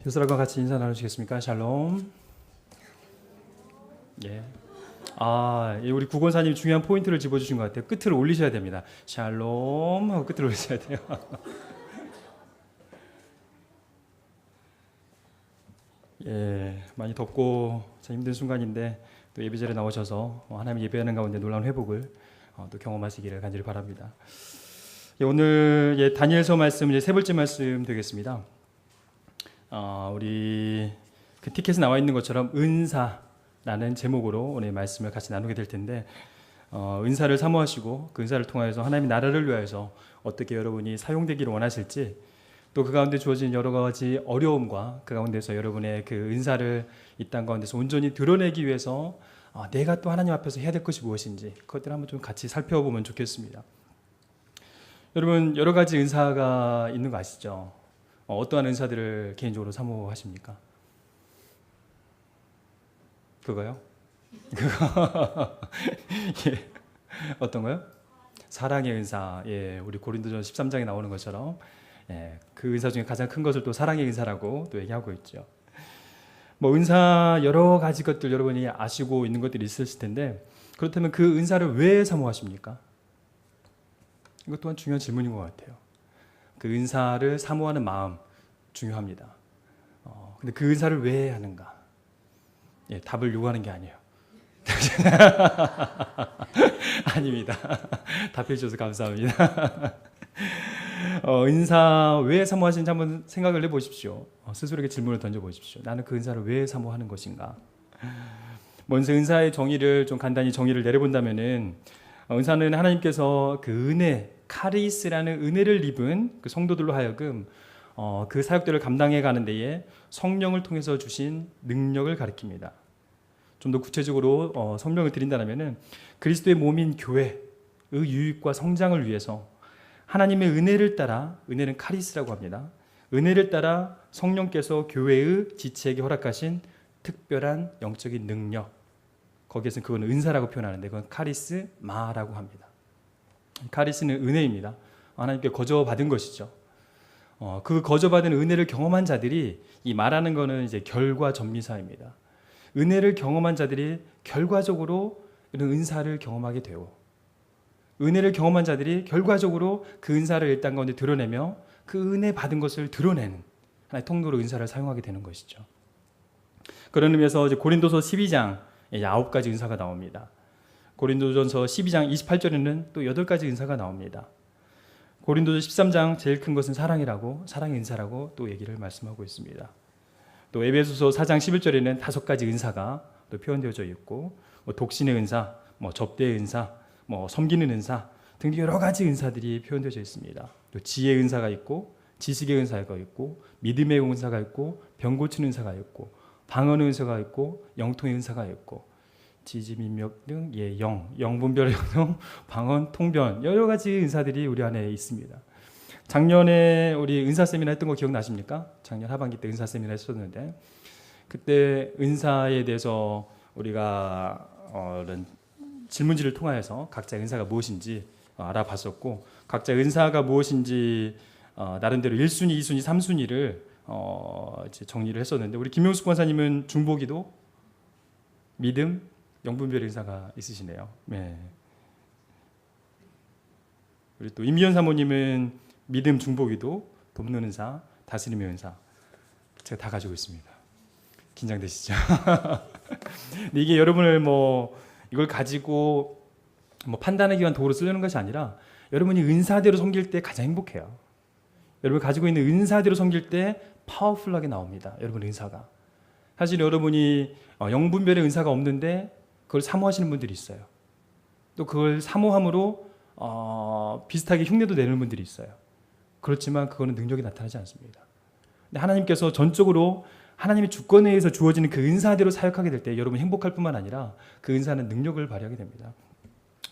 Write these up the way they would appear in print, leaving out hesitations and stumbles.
교수들과 같이 인사 나누시겠습니까? 샬롬. 예. 우리 구권사님 중요한 포인트를 짚어주신 것 같아요. 끝을 올리셔야 됩니다. 샬롬 하고 끝을 올리셔야 돼요. 예, 많이 덥고 참 힘든 순간인데 또 예배자리에 나오셔서 하나님 예배하는 가운데 놀라운 회복을 또 경험하시기를 간절히 바랍니다. 예, 오늘 다니엘서 말씀 이제 세 번째 말씀 되겠습니다. 우리 그 티켓에 나와 있는 것처럼 은사라는 제목으로 오늘 말씀을 같이 나누게 될 텐데, 은사를 사모하시고 그 은사를 통하여서 하나님의 나라를 위하여서 어떻게 여러분이 사용되기를 원하실지, 또 그 가운데 주어진 여러 가지 어려움과 그 가운데서 여러분의 그 은사를 이 땅 가운데서 온전히 드러내기 위해서 내가 또 하나님 앞에서 해야 될 것이 무엇인지 그것들을 한번 좀 같이 살펴보면 좋겠습니다. 여러분, 여러 가지 은사가 있는 거 아시죠? 어떠한 은사들을 개인적으로 사모하십니까? 그거요? 그거 예. 어떤 거요? 사랑의 은사. 예, 우리 고린도전 13장에 나오는 것처럼 그 은사 중에 가장 큰 것을 또 사랑의 은사라고 또 얘기하고 있죠. 은사 여러 가지 것들 여러분이 아시고 있는 것들이 있으실 텐데, 그렇다면 그 은사를 왜 사모하십니까? 이것 또한 중요한 질문인 것 같아요. 그 은사를 사모하는 마음 중요합니다. 근데 그 은사를 왜 하는가? 예, 답을 요구하는 게 아니에요. 아닙니다. 답해 주셔서 감사합니다. 은사 왜 사모하시는지 한번 생각을 해보십시오. 스스로에게 질문을 던져보십시오. 나는 그 은사를 왜 사모하는 것인가? 먼저 은사의 정의를 좀 간단히 정의를 내려본다면은, 은사는 하나님께서 그 은혜, 카리스라는 은혜를 입은 그 성도들로 하여금 그 사역들을 감당해 가는 데에 성령을 통해서 주신 능력을 가리킵니다. 좀 더 구체적으로 설명을 드린다면은, 그리스도의 몸인 교회의 유익과 성장을 위해서 하나님의 은혜를 따라, 은혜는 카리스라고 합니다. 은혜를 따라 성령께서 교회의 지체에게 허락하신 특별한 영적인 능력, 거기에서는 그건 은사라고 표현하는데 그건 카리스마라고 합니다. 카리스는 은혜입니다. 하나님께 거저받은 것이죠. 그 거저받은 은혜를 경험한 자들이, 이 말하는 거는 이제 결과 전미사입니다. 은혜를 경험한 자들이 결과적으로 이런 은사를 경험하게 되고, 은혜를 경험한 자들이 결과적으로 그 은사를 일단 가운데 드러내며 그 은혜 받은 것을 드러내는 하나의 통로로 은사를 사용하게 되는 것이죠. 그런 의미에서 이제 고린도서 12장 9가지 은사가 나옵니다. 고린도전서 12장 28절에는 또 8가지 은사가 나옵니다. 고린도전 13장 제일 큰 것은 사랑이라고, 사랑의 은사라고 또 얘기를 말씀하고 있습니다. 또 에베소서 4장 11절에는 5가지 은사가 또 표현되어져 있고, 독신의 은사, 접대의 은사, 섬기는 은사 등등 여러 가지 은사들이 표현되어져 있습니다. 또 지혜의 은사가 있고, 지식의 은사가 있고, 믿음의 은사가 있고, 병 고치는 은사가 있고, 방언의 은사가 있고, 영통의 은사가 있고, 지지민력 등 영분별 영통, 방언, 통변 여러 가지 은사들이 우리 안에 있습니다. 작년에 우리 은사 세미나 했던 거 기억나십니까? 작년 하반기 때 은사 세미나 했었는데, 그때 은사에 대해서 우리가 질문지를 통하여서 각자 은사가 무엇인지 알아봤었고, 각자 은사가 무엇인지 나름대로 1순위, 2순위, 3순위를 이제 정리를 했었는데, 우리 김명숙 권사님은 중보기도, 믿음, 영분별 은사가 있으시네요. 네. 우리 또 임미연 사모님은 믿음, 중보기도, 돕는 은사, 다스림의 은사, 제가 다 가지고 있습니다. 긴장되시죠? 근데 이게 여러분을 이걸 가지고 판단하기 위한 도구로 쓰려는 것이 아니라, 여러분이 은사대로 섬길 때 가장 행복해요. 여러분이 가지고 있는 은사대로 섬길 때 파워풀하게 나옵니다. 여러분 은사가. 사실 여러분이 영분별의 은사가 없는데 그걸 사모하시는 분들이 있어요. 또 그걸 사모함으로 비슷하게 흉내도 내는 분들이 있어요. 그렇지만 그거는 능력이 나타나지 않습니다. 근데 하나님께서 전적으로 하나님의 주권에 의해서 주어지는 그 은사대로 사역하게 될 때 여러분 행복할 뿐만 아니라 그 은사는 능력을 발휘하게 됩니다.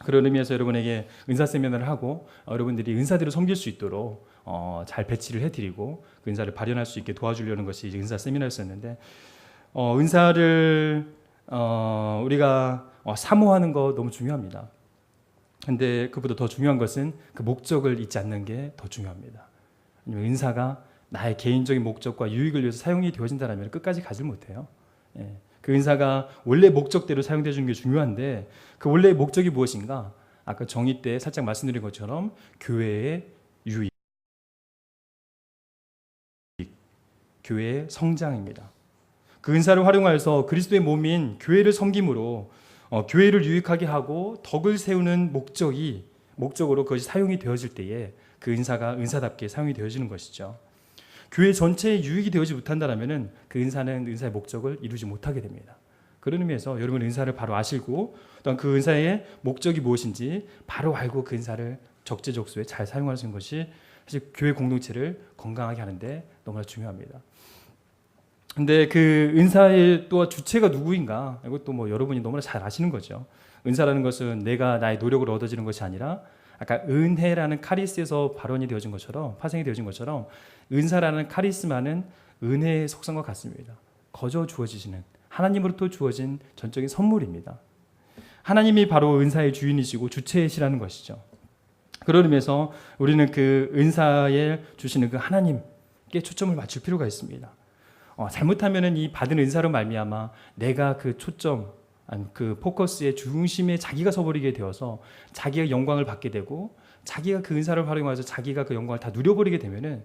그런 의미에서 여러분에게 은사 세미나를 하고 여러분들이 은사대로 섬길 수 있도록 잘 배치를 해드리고 그 은사를 발현할 수 있게 도와주려는 것이 이제 은사 세미나였었는데, 은사를 우리가 사모하는 거 너무 중요합니다. 근데 그보다 더 중요한 것은 그 목적을 잊지 않는 게 더 중요합니다. 은사가 나의 개인적인 목적과 유익을 위해서 사용이 되어진다면 끝까지 가지 못해요. 예. 그 은사가 원래 목적대로 사용되어 주는 게 중요한데 그 원래의 목적이 무엇인가? 아까 정의 때 살짝 말씀드린 것처럼 교회의 유익, 교회의 성장입니다. 그 은사를 활용하여서 그리스도의 몸인 교회를 섬김으로 교회를 유익하게 하고 덕을 세우는 목적으로 그것이 사용이 되어질 때에 그 은사가 은사답게 사용이 되어지는 것이죠. 교회 전체에 유익이 되어지 못한다면 그 은사는 은사의 목적을 이루지 못하게 됩니다. 그런 의미에서 여러분 은사를 바로 아시고 또한 그 은사의 목적이 무엇인지 바로 알고 그 은사를 적재적소에 잘 사용하시는 것이 사실 교회 공동체를 건강하게 하는데 너무나 중요합니다. 근데 그 은사의 또 주체가 누구인가? 이것도 뭐 여러분이 너무나 잘 아시는 거죠. 은사라는 것은 내가 나의 노력으로 얻어지는 것이 아니라 아까 은혜라는 카리스에서 발원이 되어진 것처럼 파생이 되어진 것처럼 은사라는 카리스마는 은혜의 속성과 같습니다. 거저 주어지시는 하나님으로부터 주어진 전적인 선물입니다. 하나님이 바로 은사의 주인이시고 주체이시라는 것이죠. 그런 의미에서 우리는 그 은사에 주시는 그 하나님께 초점을 맞출 필요가 있습니다. 잘못하면은 이 받은 은사로 말미암아 내가 그 초점, 그 포커스의 중심에 자기가 서버리게 되어서 자기가 영광을 받게 되고 자기가 그 은사를 활용해서 자기가 그 영광을 다 누려버리게 되면은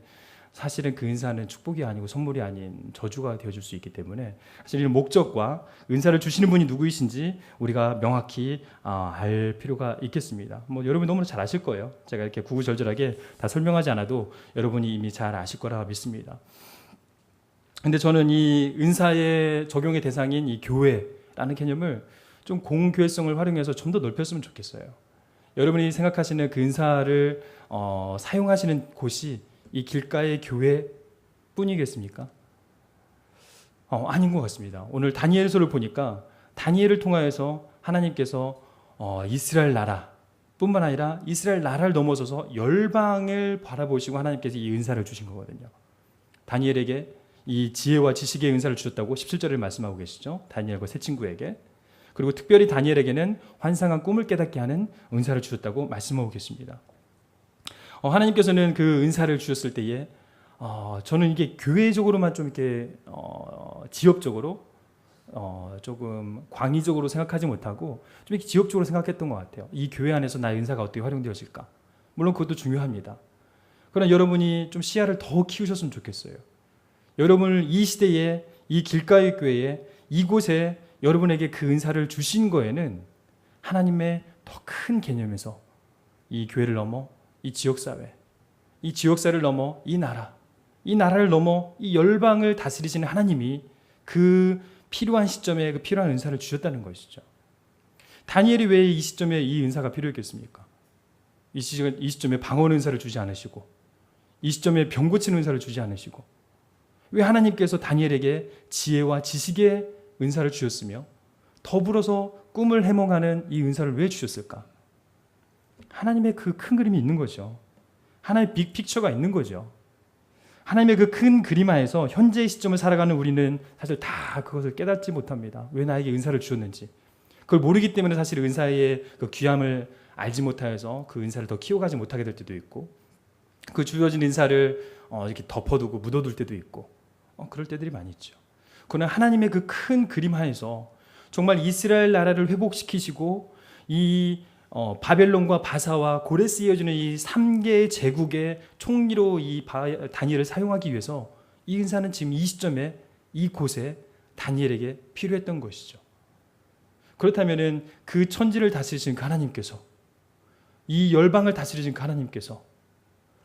사실은 그 은사는 축복이 아니고 선물이 아닌 저주가 되어줄 수 있기 때문에 사실 이 목적과 은사를 주시는 분이 누구이신지 우리가 명확히 알 필요가 있겠습니다. 뭐 여러분 너무 잘 아실 거예요. 제가 이렇게 구구절절하게 다 설명하지 않아도 여러분이 이미 잘 아실 거라 믿습니다. 근데 저는 이 은사의 적용의 대상인 이 교회라는 개념을 좀 공교회성을 활용해서 좀 더 넓혔으면 좋겠어요. 여러분이 생각하시는 그 은사를 사용하시는 곳이 이 길가의 교회뿐이겠습니까? 아닌 것 같습니다. 오늘 다니엘서를 보니까 다니엘을 통하여서 하나님께서 이스라엘 나라뿐만 아니라 이스라엘 나라를 넘어서서 열방을 바라보시고 하나님께서 이 은사를 주신 거거든요. 다니엘에게 이 지혜와 지식의 은사를 주셨다고 17절을 말씀하고 계시죠. 다니엘과 세 친구에게. 그리고 특별히 다니엘에게는 환상한 꿈을 깨닫게 하는 은사를 주셨다고 말씀하고 계십니다. 하나님께서는 그 은사를 주셨을 때에 저는 이게 교회적으로만 좀 이렇게 지역적으로 조금 광의적으로 생각하지 못하고 좀 이렇게 지역적으로 생각했던 것 같아요. 이 교회 안에서 나의 은사가 어떻게 활용되어질까? 물론 그것도 중요합니다. 그러나 여러분이 좀 시야를 더 키우셨으면 좋겠어요. 여러분을 이 시대에 이 길가의 교회에 이곳에 여러분에게 그 은사를 주신 거에는 하나님의 더 큰 개념에서 이 교회를 넘어 이 지역사회, 이 지역사회를 넘어 이 나라를 넘어 이 열방을 다스리시는 하나님이 그 필요한 시점에 그 필요한 은사를 주셨다는 것이죠. 다니엘이 왜 이 시점에 이 은사가 필요했겠습니까? 이 시점에 방언 은사를 주지 않으시고 이 시점에 병 고치는 은사를 주지 않으시고 왜 하나님께서 다니엘에게 지혜와 지식의 은사를 주셨으며 더불어서 꿈을 해몽하는 이 은사를 왜 주셨을까? 하나님의 그 큰 그림이 있는 거죠. 하나님의 빅픽처가 있는 거죠. 하나님의 그 큰 그림 하에서 현재의 시점을 살아가는 우리는 사실 다 그것을 깨닫지 못합니다. 왜 나에게 은사를 주셨는지. 그걸 모르기 때문에 사실 은사의 그 귀함을 알지 못하여서 그 은사를 더 키워가지 못하게 될 때도 있고 그 주어진 은사를 이렇게 덮어두고 묻어둘 때도 있고 그럴 때들이 많이 있죠. 그러나 하나님의 그 큰 그림 하에서 정말 이스라엘 나라를 회복시키시고 이 바벨론과 바사와 고레스에 이어지는 이 3개의 제국의 총리로 이 다니엘을 사용하기 위해서 이 은사는 지금 이 시점에 이곳에 다니엘에게 필요했던 것이죠. 그렇다면 그 천지를 다스리신 그 하나님께서 이 열방을 다스리신 그 하나님께서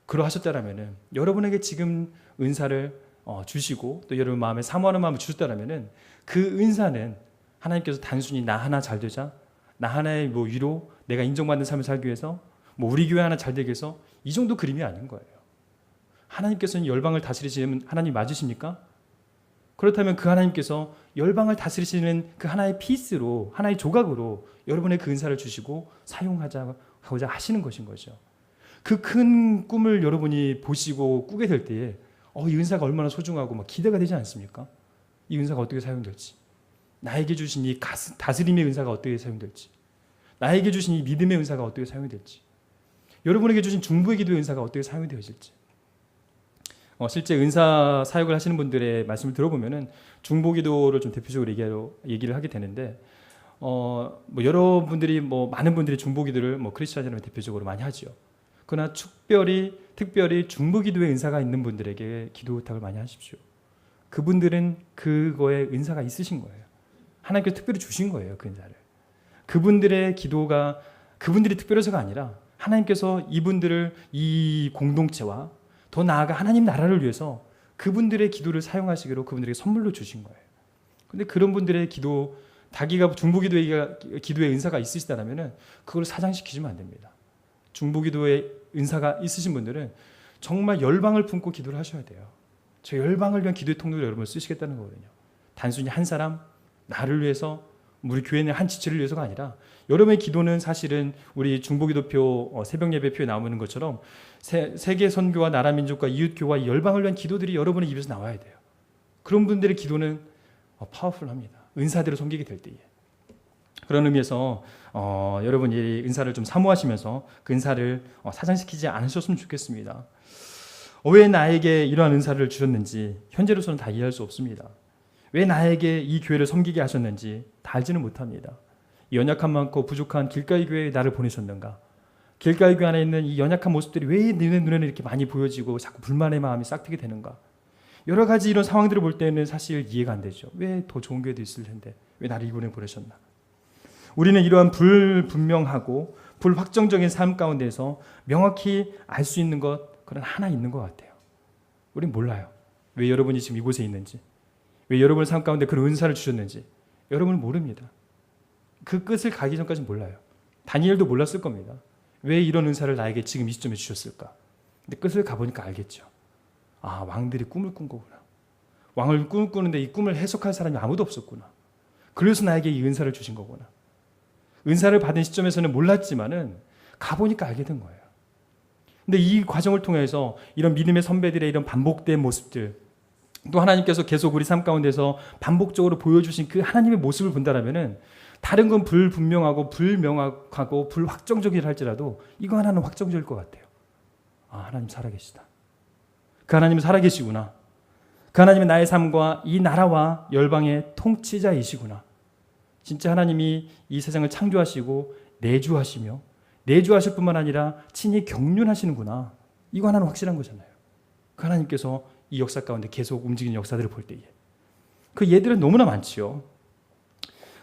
그러하셨다라면 여러분에게 지금 은사를 주시고 또 여러분 마음에 사모하는 마음을 주셨다라면 그 은사는 하나님께서 단순히 나 하나 잘 되자 나 하나의 뭐 위로 내가 인정받는 삶을 살기 위해서 뭐 우리 교회 하나 잘 되기 위해서 이 정도 그림이 아닌 거예요. 하나님께서는 열방을 다스리시는 하나님 맞으십니까? 그렇다면 그 하나님께서 열방을 다스리시는 그 하나의 피스로 하나의 조각으로 여러분의 그 은사를 주시고 사용하고자 하시는 것인 거죠. 그 큰 꿈을 여러분이 보시고 꾸게 될 때에 이 은사가 얼마나 소중하고 막 기대가 되지 않습니까? 이 은사가 어떻게 사용될지, 나에게 주신 이 다스림의 은사가 어떻게 사용될지, 나에게 주신 이 믿음의 은사가 어떻게 사용이 될지, 여러분에게 주신 중보의 기도의 은사가 어떻게 사용이 되어질지. 실제 은사 사역을 하시는 분들의 말씀을 들어보면은 중보기도를 좀 대표적으로 얘기를 하게 되는데, 뭐 여러분들이 뭐 많은 분들이 중보기도를 뭐 크리스천이라면 대표적으로 많이 하죠. 그러나 특별히 중보기도의 은사가 있는 분들에게 기도 부탁을 많이 하십시오. 그분들은 그거에 은사가 있으신 거예요. 하나님께서 특별히 주신 거예요, 그 은사를. 그분들의 기도가 그분들이 특별해서가 아니라 하나님께서 이분들을 이 공동체와 더 나아가 하나님 나라를 위해서 그분들의 기도를 사용하시기로 그분들에게 선물로 주신 거예요. 근데 그런 분들의 기도, 자기가 중보기도의 은사가 있으시다면 그걸 사장시키시면 안 됩니다. 중보기도의 은사가 있으신 분들은 정말 열방을 품고 기도를 하셔야 돼요. 저 열방을 위한 기도의 통로를 여러분을 쓰시겠다는 거거든요. 단순히 한 사람, 나를 위해서, 우리 교회의 한 지체를 위해서가 아니라 여러분의 기도는 사실은 우리 중보기도표 새벽 예배표에 나오는 것처럼 세계 선교와 나라 민족과 이웃교와 열방을 위한 기도들이 여러분의 입에서 나와야 돼요. 그런 분들의 기도는 파워풀합니다. 은사대로 섬기게 될 때에. 그런 의미에서 여러분이 은사를 좀 사모하시면서 그 은사를 사장시키지 않으셨으면 좋겠습니다. 왜 나에게 이러한 은사를 주셨는지 현재로서는 다 이해할 수 없습니다. 왜 나에게 이 교회를 섬기게 하셨는지 다 알지는 못합니다. 이 연약함 많고 부족한 길가의 교회에 나를 보내셨는가? 길가의 교회 안에 있는 이 연약한 모습들이 왜 내 눈에는 이렇게 많이 보여지고 자꾸 불만의 마음이 싹트게 되는가? 여러 가지 이런 상황들을 볼 때는 사실 이해가 안 되죠. 왜 더 좋은 교회도 있을 텐데 왜 나를 이곳에 보내셨나? 우리는 이러한 불분명하고 불확정적인 삶 가운데서 명확히 알 수 있는 것 그런 하나 있는 것 같아요. 우린 몰라요. 왜 여러분이 지금 이곳에 있는지, 왜 여러분의 삶 가운데 그런 은사를 주셨는지 여러분은 모릅니다. 그 끝을 가기 전까지는 몰라요. 다니엘도 몰랐을 겁니다. 왜 이런 은사를 나에게 지금 이 시점에 주셨을까? 근데 끝을 가보니까 알겠죠. 아, 왕들이 꿈을 꾼 거구나. 왕을 꿈을 꾸는데 이 꿈을 해석할 사람이 아무도 없었구나. 그래서 나에게 이 은사를 주신 거구나. 은사를 받은 시점에서는 몰랐지만은 가보니까 알게 된 거예요. 근데 이 과정을 통해서 이런 믿음의 선배들의 이런 반복된 모습들, 또 하나님께서 계속 우리 삶 가운데서 반복적으로 보여주신 그 하나님의 모습을 본다라면은 다른 건 불분명하고 불명확하고 불확정적이라 할지라도 이거 하나는 확정적일 것 같아요. 아, 하나님 살아계시다. 그 하나님은 살아계시구나. 그 하나님은 나의 삶과 이 나라와 열방의 통치자이시구나. 진짜 하나님이 이 세상을 창조하시고 내주하시며 내주하실 뿐만 아니라 친히 경륜하시는구나. 이거 하나는 확실한 거잖아요. 그 하나님께서 이 역사 가운데 계속 움직이는 역사들을 볼 때에 그 예들은 너무나 많지요.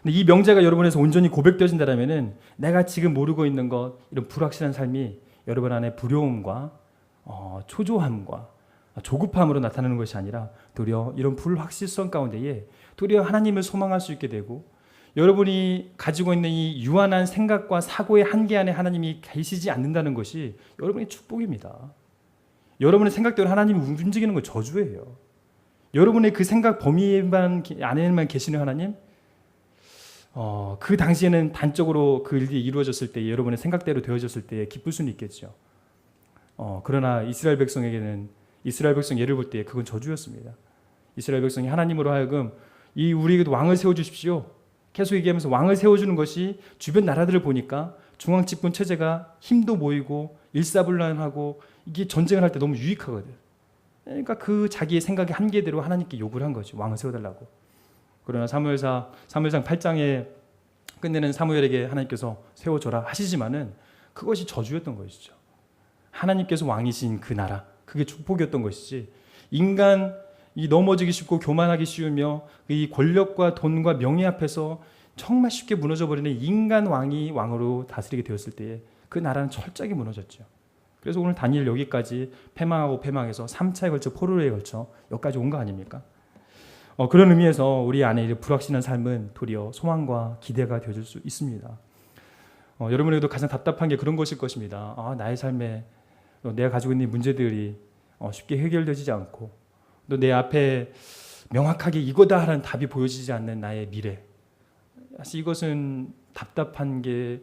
근데 이 명제가 여러분에서 온전히 고백되어진다면은 내가 지금 모르고 있는 것, 이런 불확실한 삶이 여러분 안에 두려움과 초조함과 조급함으로 나타나는 것이 아니라 도리어 이런 불확실성 가운데에 도리어 하나님을 소망할 수 있게 되고, 여러분이 가지고 있는 이 유한한 생각과 사고의 한계 안에 하나님이 계시지 않는다는 것이 여러분의 축복입니다. 여러분의 생각대로 하나님이 움직이는 건 저주예요. 여러분의 그 생각 범위 안에만 계시는 하나님, 그 당시에는 단적으로 그 일이 이루어졌을 때, 여러분의 생각대로 되어졌을 때 기쁠 수는 있겠죠. 그러나 이스라엘 백성 예를 볼 때 그건 저주였습니다. 이스라엘 백성이 하나님으로 하여금 우리에게도 왕을 세워주십시오. 계속 얘기하면서 왕을 세워주는 것이 주변 나라들을 보니까 중앙 집권 체제가 힘도 모이고 일사불란하고 이게 전쟁을 할 때 너무 유익하거든. 그러니까 그 자기의 생각의 한계대로 하나님께 요구를 한 거죠. 왕을 세워달라고. 그러나 사무엘상 8장에 끝내는 사무엘에게 하나님께서 세워줘라 하시지만은 그것이 저주였던 것이죠. 하나님께서 왕이신 그 나라, 그게 축복이었던 것이지, 인간 이 넘어지기 쉽고 교만하기 쉬우며 이 권력과 돈과 명예 앞에서 정말 쉽게 무너져버리는 인간 왕이 왕으로 다스리게 되었을 때에 그 나라는 철저하게 무너졌죠. 그래서 오늘 다니엘 여기까지 패망하고 패망해서 3차에 걸쳐 포로에 걸쳐 여기까지 온 거 아닙니까? 그런 의미에서 우리 안에 불확실한 삶은 도리어 소망과 기대가 되어줄 수 있습니다. 여러분에게도 가장 답답한 게 그런 것일 것입니다. 나의 삶에 내가 가지고 있는 문제들이 쉽게 해결되지 않고, 또 내 앞에 명확하게 이거다 하는 답이 보여지지 않는 나의 미래. 사실 이것은 답답한 게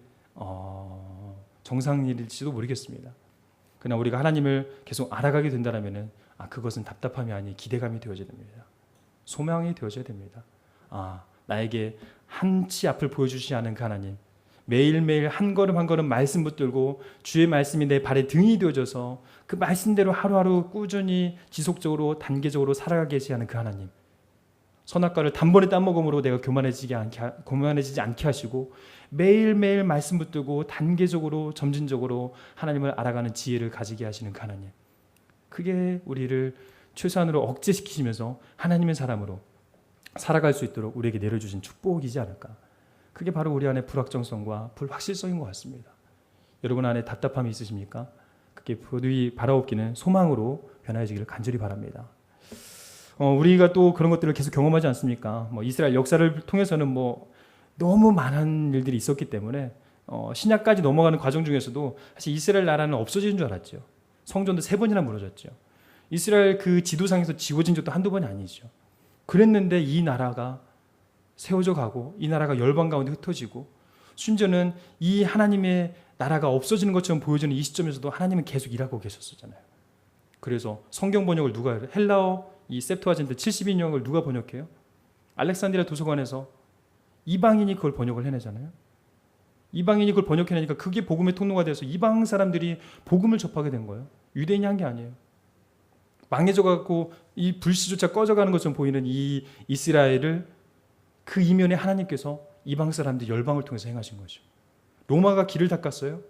정상일지도 모르겠습니다. 그러나 우리가 하나님을 계속 알아가게 된다면 그것은 답답함이 아닌 기대감이 되어져야 됩니다. 소망이 되어져야 됩니다. 나에게 한치 앞을 보여주시지 않은 그 하나님, 매일매일 한 걸음 한 걸음 말씀 붙들고 주의 말씀이 내 발에 등이 되어져서 그 말씀대로 하루하루 꾸준히 지속적으로 단계적으로 살아가게 하는 그 하나님. 선악과를 단번에 따먹음으로 내가 교만해지지 않게 하시고 매일매일 말씀 붙들고 단계적으로 점진적으로 하나님을 알아가는 지혜를 가지게 하시는 그 하나님. 그게 우리를 최소한으로 억제시키시면서 하나님의 사람으로 살아갈 수 있도록 우리에게 내려주신 축복이지 않을까. 그게 바로 우리 안에 불확정성과 불확실성인 것 같습니다. 여러분 안에 답답함이 있으십니까? 그게 부디 바라옵기는 소망으로 변화해지기를 간절히 바랍니다. 우리가 또 그런 것들을 계속 경험하지 않습니까? 이스라엘 역사를 통해서는 너무 많은 일들이 있었기 때문에 신약까지 넘어가는 과정 중에서도 사실 이스라엘 나라는 없어지는 줄 알았죠. 성전도 3번이나 무너졌죠. 이스라엘 그 지도상에서 지워진 적도 한두 번이 아니죠. 그랬는데 이 나라가 세워져 가고 이 나라가 열방 가운데 흩어지고 심지어는 이 하나님의 나라가 없어지는 것처럼 보여지는 이 시점에서도 하나님은 계속 일하고 계셨었잖아요. 그래서 성경 번역을 누가 해요? 헬라어 이 셉투아진트 72인용을 누가 번역해요? 알렉산드리아 도서관에서 이방인이 그걸 번역을 해내잖아요. 이방인이 그걸 번역해내니까 그게 복음의 통로가 돼서 이방 사람들이 복음을 접하게 된 거예요. 유대인이 한 게 아니에요. 망해져갖고 이 불씨조차 꺼져가는 것처럼 보이는 이 이스라엘을 그 이면에 하나님께서 이방 사람들 열방을 통해서 행하신 거죠. 로마가 길을 닦았어요.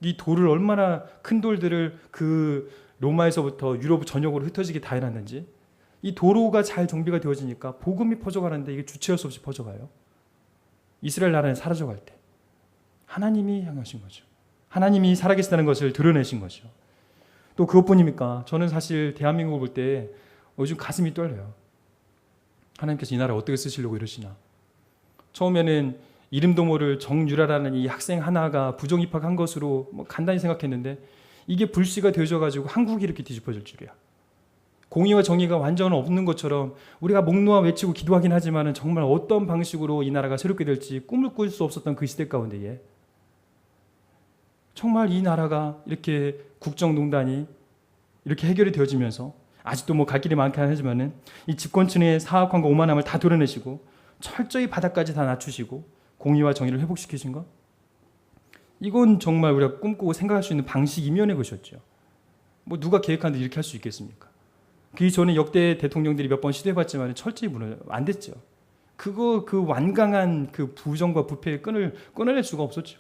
이 돌을 얼마나 큰 돌들을 그 로마에서부터 유럽 전역으로 흩어지게 다 해놨는지 이 도로가 잘 정비가 되어지니까 복음이 퍼져가는데 이게 주체할 수 없이 퍼져가요. 이스라엘 나라는 사라져갈 때 하나님이 향하신 거죠. 하나님이 살아계시다는 것을 드러내신 거죠. 또 그것뿐입니까? 저는 사실 대한민국을 볼 때 요즘 가슴이 떨려요. 하나님께서 이 나라 어떻게 쓰시려고 이러시나. 처음에는 이름도 모를 정유라라는 이 학생 하나가 부정 입학한 것으로 간단히 생각했는데 이게 불씨가 되어져가지고 한국이 이렇게 뒤집어질 줄이야. 공의와 정의가 완전 없는 것처럼 우리가 목 놓아 외치고 기도하긴 하지만 정말 어떤 방식으로 이 나라가 새롭게 될지 꿈을 꿀 수 없었던 그 시대 가운데에 정말 이 나라가 이렇게 국정농단이 이렇게 해결이 되어지면서 아직도 갈 길이 많긴 하지만은 이 집권층의 사악함과 오만함을 다 드러내시고 철저히 바닥까지 다 낮추시고 공의와 정의를 회복시키신 것, 이건 정말 우리가 꿈꾸고 생각할 수 있는 방식 이면의 것이었죠. 누가 계획하는데 이렇게 할 수 있겠습니까? 그 전에 역대 대통령들이 몇 번 시도해봤지만 철저히 안 됐죠. 그 완강한 그 부정과 부패의 끈을 끊어낼 수가 없었죠.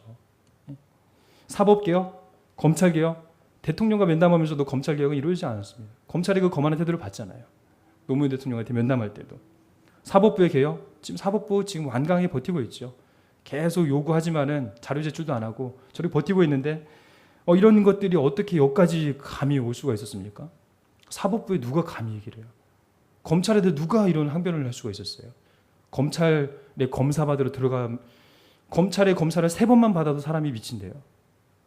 사법개혁, 검찰개혁, 대통령과 면담하면서도 검찰개혁은 이루어지지 않았습니다. 검찰이 그 거만한 태도를 봤잖아요. 노무현 대통령한테 면담할 때도. 사법부의 개혁, 지금 사법부 지금 완강하게 버티고 있죠. 계속 요구하지만은 자료 제출도 안 하고 저렇게 버티고 있는데 이런 것들이 어떻게 여기까지 감히 올 수가 있었습니까? 사법부에 누가 감히 얘기를 해요? 검찰에도 누가 이런 항변을 할 수가 있었어요? 검찰에 검사 받으러 들어가 검찰의 검사를 3번만 받아도 사람이 미친대요.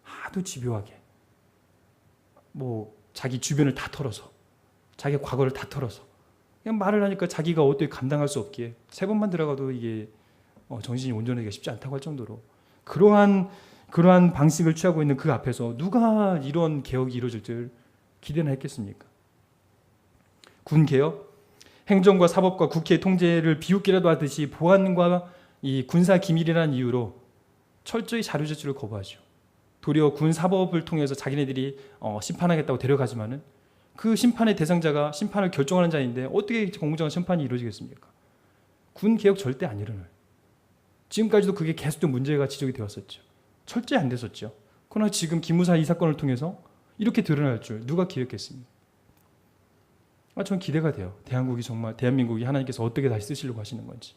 하도 집요하게 자기 주변을 다 털어서 자기 과거를 다 털어서 그냥 말을 하니까 자기가 어떻게 감당할 수 없기에 3번만 들어가도 이게 정신이 온전하기가 쉽지 않다고 할 정도로 그러한 방식을 취하고 있는 그 앞에서 누가 이런 개혁이 이루어질 줄 기대나 했겠습니까? 군개혁, 행정과 사법과 국회 통제를 비웃기라도 하듯이 보안과 이 군사 기밀이라는 이유로 철저히 자료 제출을 거부하죠. 도리어 군 사법을 통해서 자기네들이 심판하겠다고 데려가지만은 그 심판의 대상자가 심판을 결정하는 자인데 어떻게 공정한 심판이 이루어지겠습니까? 군 개혁 절대 안 일어나요. 지금까지도 그게 계속된 문제가 지적이 되었었죠. 철저히 안 됐었죠. 그러나 지금 기무사 이 사건을 통해서 이렇게 드러날 줄 누가 기획했습니까? 저는 기대가 돼요. 대한민국이 하나님께서 어떻게 다시 쓰시려고 하시는 건지.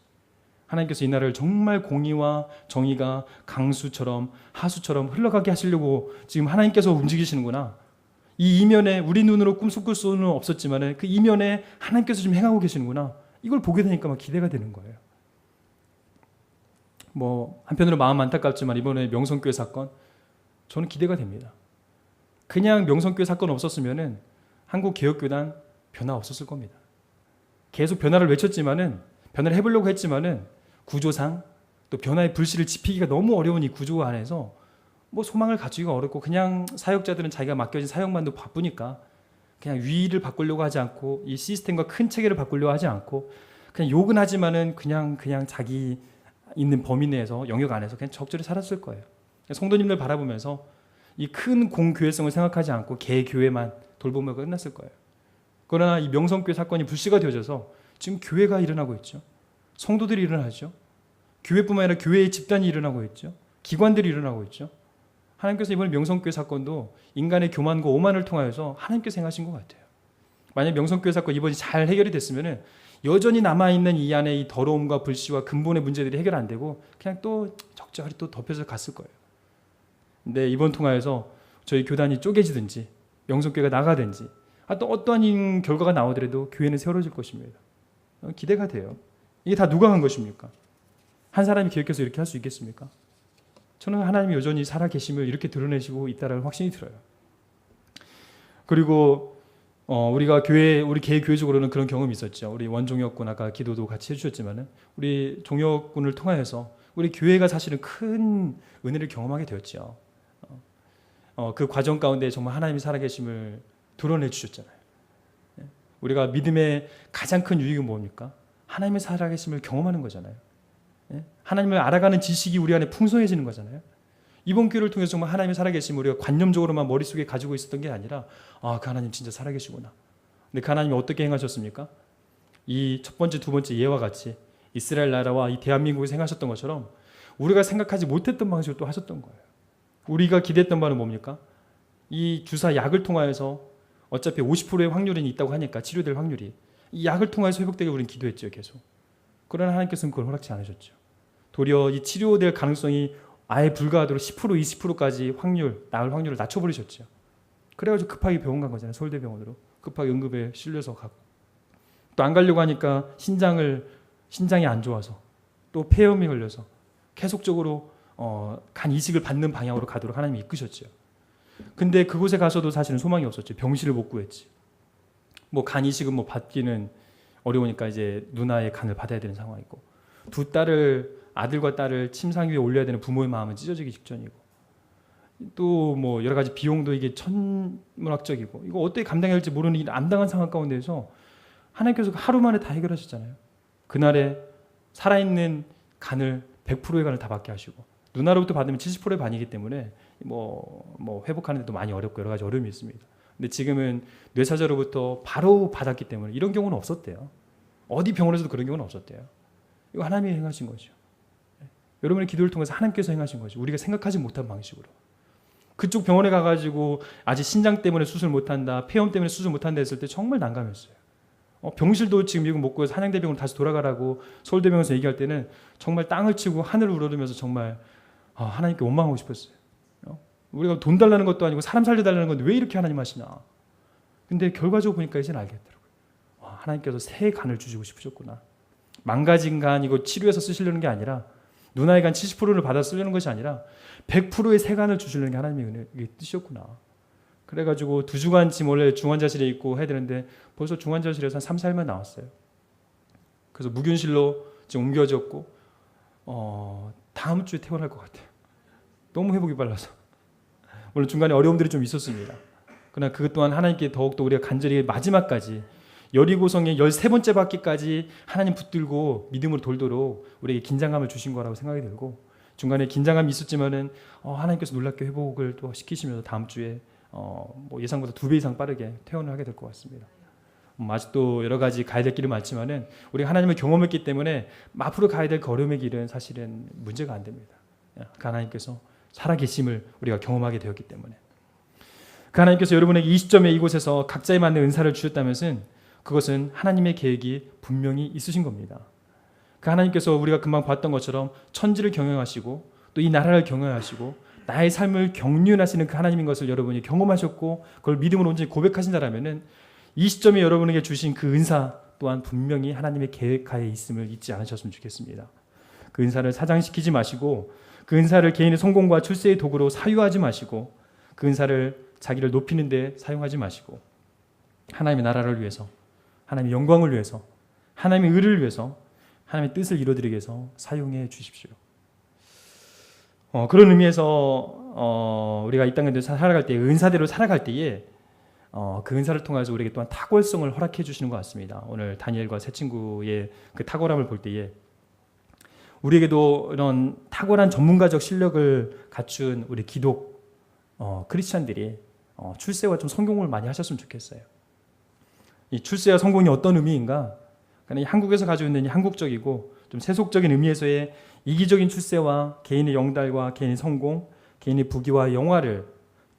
하나님께서 이 나라를 정말 공의와 정의가 강수처럼 하수처럼 흘러가게 하시려고 지금 하나님께서 움직이시는구나. 이 이면에 우리 눈으로 꿈꿀 수는 없었지만 그 이면에 하나님께서 지금 행하고 계시는구나. 이걸 보게 되니까 막 기대가 되는 거예요. 한편으로 마음 안타깝지만 이번에 명성교회 사건 저는 기대가 됩니다. 그냥 명성교회 사건 없었으면은 한국개혁교단 변화 없었을 겁니다. 계속 변화를 외쳤지만은 변화를 해보려고 했지만은 구조상 또 변화의 불씨를 지피기가 너무 어려운 이 구조 안에서 소망을 갖추기가 어렵고 그냥 사역자들은 자기가 맡겨진 사역만도 바쁘니까 그냥 위를 바꾸려고 하지 않고 이 시스템과 큰 체계를 바꾸려고 하지 않고 그냥 욕은 하지만은 그냥 자기 있는 범위 내에서 영역 안에서 그냥 적절히 살았을 거예요. 성도님들 바라보면서 이 큰 공교회성을 생각하지 않고 개교회만 돌보며 끝났을 거예요. 그러나 이 명성교회 사건이 불씨가 되어져서 지금 교회가 일어나고 있죠. 성도들이 일어나죠. 교회뿐만 아니라 교회의 집단이 일어나고 있죠. 기관들이 일어나고 있죠. 하나님께서 이번 명성교회 사건도 인간의 교만과 오만을 통하여서 하나님께서 행하신 것 같아요. 만약 명성교회 사건 이번이 잘 해결이 됐으면 여전히 남아있는 이 안에 이 더러움과 불씨와 근본의 문제들이 해결 안 되고 그냥 또 적절히 또 덮여서 갔을 거예요. 근데 이번 통화에서 저희 교단이 쪼개지든지 명성교회가 나가든지 또 어떠한 결과가 나오더라도 교회는 세워질 것입니다. 기대가 돼요. 이게 다 누가 한 것입니까? 한 사람이 계획해서 이렇게 할 수 있겠습니까? 저는 하나님이 여전히 살아계심을 이렇게 드러내시고 있다는 확신이 들어요. 그리고 우리가 우리 개교회적으로는 그런 경험이 있었죠. 우리 원종혁군 아까 기도도 같이 해주셨지만은 우리 종혁군을 통하여서 우리 교회가 사실은 큰 은혜를 경험하게 되었죠. 그 과정 가운데 정말 하나님이 살아계심을 드러내 주셨잖아요. 우리가 믿음의 가장 큰 유익은 뭡니까? 하나님의 살아계심을 경험하는 거잖아요. 하나님을 알아가는 지식이 우리 안에 풍성해지는 거잖아요. 이번 교회를 통해서 정말 하나님의 살아계심을 우리가 관념적으로만 머릿속에 가지고 있었던 게 아니라 그 하나님 진짜 살아계시구나. 근데 그 하나님이 어떻게 행하셨습니까? 이 첫 번째, 두 번째 예와 같이 이스라엘 나라와 이 대한민국에서 행하셨던 것처럼 우리가 생각하지 못했던 방식으로 또 하셨던 거예요. 우리가 기대했던 바는 뭡니까? 이 주사 약을 통하여서 어차피 50%의 확률은 있다고 하니까 치료될 확률이 이 약을 통해서 회복되게 우리는 기도했죠. 계속. 그러나 하나님께서는 그걸 허락지 않으셨죠. 도리어 이 치료될 가능성이 아예 불가하도록 10% 20%까지 나을 확률을 낮춰버리셨죠. 그래가지고 급하게 병원 간 거잖아요. 서울대병원으로 급하게 응급에 실려서 가고 또 안 가려고 하니까 신장이 안 좋아서 또 폐염이 걸려서 계속적으로 간 이식을 받는 방향으로 가도록 하나님이 이끄셨죠. 근데 그곳에 가서도 사실은 소망이 없었죠. 병실을 못 구했지. 뭐 간 이식은 받기는 어려우니까 이제 누나의 간을 받아야 되는 상황이고 아들과 딸을 침상 위에 올려야 되는 부모의 마음은 찢어지기 직전이고 또 뭐 여러 가지 비용도 이게 천문학적이고 이거 어떻게 감당해야 할지 모르는 이 암담한 상황 가운데서 하나님께서 하루 만에 다 해결하셨잖아요. 그날에 살아있는 간을 100%의 간을 다 받게 하시고 누나로부터 받으면 70%의 반이기 때문에 뭐 회복하는 데도 많이 어렵고 여러 가지 어려움이 있습니다. 근데 지금은 뇌사자로부터 바로 받았기 때문에 이런 경우는 없었대요. 어디 병원에서도 그런 경우는 없었대요. 이거 하나님이 행하신 거죠. 여러분의 기도를 통해서 하나님께서 행하신 거죠. 우리가 생각하지 못한 방식으로. 그쪽 병원에 가가지고 아직 신장 때문에 수술 못한다, 폐염 때문에 수술 못한다 했을 때 정말 난감했어요. 병실도 지금 미국 못 구해서 한양대병원으로 다시 돌아가라고 서울대병원에서 얘기할 때는 정말 땅을 치고 하늘을 우러르면서 정말 하나님께 원망하고 싶었어요. 우리가 돈 달라는 것도 아니고 사람 살려달라는 건데 왜 이렇게 하나님 하시나. 근데 결과적으로 보니까 이제는 알겠더라고요. 하나님께서 새 간을 주시고 싶으셨구나. 망가진 간 이거 치료해서 쓰시려는 게 아니라 누나의 간 70%를 받아 쓰려는 것이 아니라 100%의 새 간을 주시려는 게 하나님의 뜻이었구나. 그래가지고 2주간쯤 원래 중환자실에 있고 해야 되는데 벌써 중환자실에서 한 3, 4일만 나왔어요. 그래서 무균실로 지금 옮겨졌고 다음 주에 퇴원할 것 같아요. 너무 회복이 빨라서. 물론 중간에 어려움들이 좀 있었습니다. 그러나 그것 또한 하나님께 더욱더 우리가 간절히 마지막까지 여리고성의 13번째 바퀴까지 하나님 붙들고 믿음으로 돌도록 우리에게 긴장감을 주신 거라고 생각이 들고 중간에 긴장감이 있었지만은 하나님께서 놀랍게 회복을 또 시키시면서 다음 주에 뭐 예상보다 2배 이상 빠르게 퇴원을 하게 될 것 같습니다. 아직도 여러 가지 가야 될 길이 많지만은 우리가 하나님을 경험했기 때문에 앞으로 가야 될 어려움의 길은 사실은 문제가 안 됩니다. 그 하나님께서 살아계심을 우리가 경험하게 되었기 때문에 그 하나님께서 여러분에게 이 시점에 이곳에서 각자에 맞는 은사를 주셨다면은 그것은 하나님의 계획이 분명히 있으신 겁니다. 그 하나님께서 우리가 금방 봤던 것처럼 천지를 경영하시고 또 이 나라를 경영하시고 나의 삶을 경륜하시는 그 하나님인 것을 여러분이 경험하셨고 그걸 믿음으로 온전히 고백하신다라면은 이 시점에 여러분에게 주신 그 은사 또한 분명히 하나님의 계획하에 있음을 잊지 않으셨으면 좋겠습니다. 그 은사를 사장시키지 마시고 그 은사를 개인의 성공과 출세의 도구로 사유하지 마시고 그 은사를 자기를 높이는 데 사용하지 마시고 하나님의 나라를 위해서 하나님의 영광을 위해서 하나님의 의를 위해서 하나님의 뜻을 이루어드리기 위해서 사용해 주십시오. 그런 의미에서 우리가 이 땅에 살아갈 때 은사대로 살아갈 때에 그 은사를 통해서 우리에게 또한 탁월성을 허락해 주시는 것 같습니다. 오늘 다니엘과 세 친구의 그 탁월함을 볼 때에 우리에게도 이런 탁월한 전문가적 실력을 갖춘 우리 기독 크리스찬들이 출세와 좀 성공을 많이 하셨으면 좋겠어요. 이 출세와 성공이 어떤 의미인가? 그러니까 한국에서 가지고 있는 이 한국적이고 좀 세속적인 의미에서의 이기적인 출세와 개인의 영달과 개인의 성공, 개인의 부귀와 영화를